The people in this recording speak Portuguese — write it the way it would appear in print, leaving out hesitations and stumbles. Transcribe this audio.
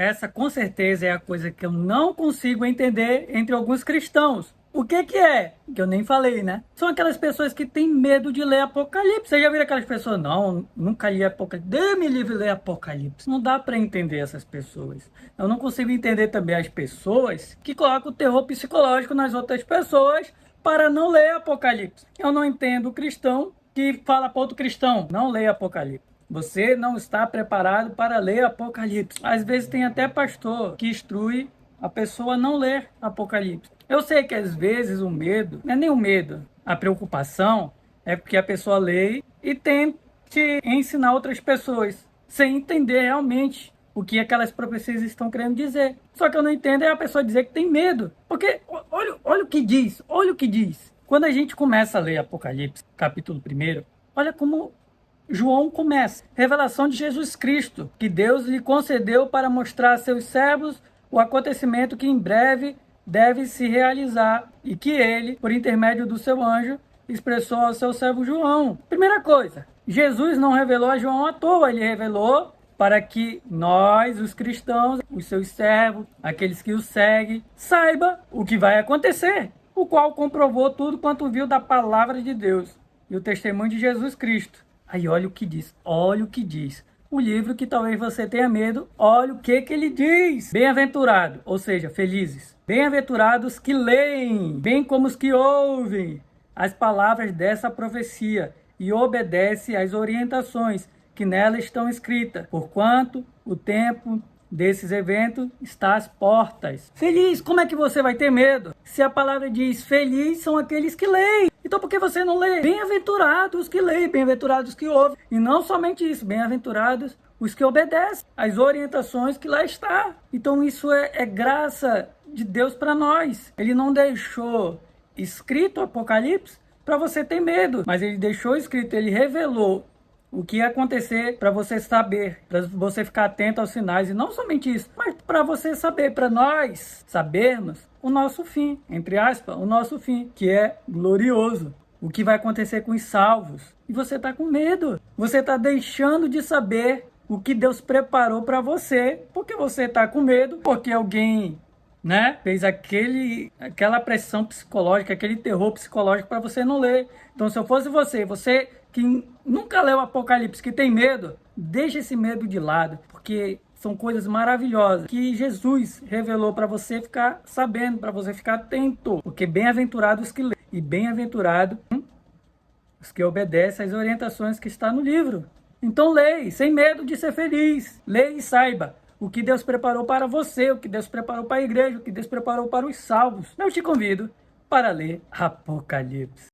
essa com certeza é a coisa que eu não consigo entender entre alguns cristãos. O que que é? Que eu nem falei, né? São aquelas pessoas que têm medo de ler Apocalipse. Você já viu aquelas pessoas? Não, nunca li Apocalipse. Dê-me livre ler Apocalipse. Não dá para entender essas pessoas. Eu não consigo entender também as pessoas que colocam o terror psicológico nas outras pessoas para não ler Apocalipse. Eu não entendo o cristão que fala para outro cristão, não leia Apocalipse. Você não está preparado para ler Apocalipse. Às vezes tem até pastor que instrui a pessoa a não ler Apocalipse. Eu sei que às vezes o medo, não é nem o medo, a preocupação é porque a pessoa lê e tente ensinar outras pessoas, sem entender realmente o que aquelas profecias estão querendo dizer. Só que eu não entendo é a pessoa dizer que tem medo. Porque olha o que diz, olha o que diz. Quando a gente começa a ler Apocalipse, capítulo 1, olha como João começa. Revelação de Jesus Cristo, que Deus lhe concedeu para mostrar a seus servos o acontecimento que em breve deve se realizar e que ele, por intermédio do seu anjo, expressou ao seu servo João. Primeira coisa, Jesus não revelou a João à toa, ele revelou para que nós, os cristãos, os seus servos, aqueles que o seguem, saiba o que vai acontecer, o qual comprovou tudo quanto viu da palavra de Deus e o testemunho de Jesus Cristo. Aí olha o que diz, olha o que diz. O livro que talvez você tenha medo, olha o que ele diz. Bem-aventurado, ou seja, felizes. Bem-aventurados que leem, bem como os que ouvem as palavras dessa profecia e obedecem às orientações que nela estão escritas, porquanto o tempo desses eventos está às portas. Feliz, como é que você vai ter medo? Se a palavra diz feliz são aqueles que leem. Então por que você não lê? Bem-aventurados que leem, bem-aventurados que ouvem. E não somente isso, bem-aventurados os que obedecem às orientações que lá está. Então isso é graça de Deus para nós. Ele não deixou escrito o Apocalipse para você ter medo, mas ele deixou escrito, ele revelou o que ia acontecer para você saber, para você ficar atento aos sinais. E não somente isso, mas para você saber, para nós sabermos o nosso fim, entre aspas, o nosso fim, que é glorioso. O que vai acontecer com os salvos. E você está com medo. Você está deixando de saber o que Deus preparou para você, porque você está com medo, porque alguém, né, fez aquela pressão psicológica, aquele terror psicológico para você não ler. Então, se eu fosse você que nunca leu o Apocalipse, que tem medo, deixa esse medo de lado, porque são coisas maravilhosas que Jesus revelou para você ficar sabendo, para você ficar atento, porque bem-aventurados os que lêem e bem-aventurados os que obedecem às orientações que está no livro. Então leia, sem medo de ser feliz, leia e saiba o que Deus preparou para você, o que Deus preparou para a igreja, o que Deus preparou para os salvos. Eu te convido para ler Apocalipse.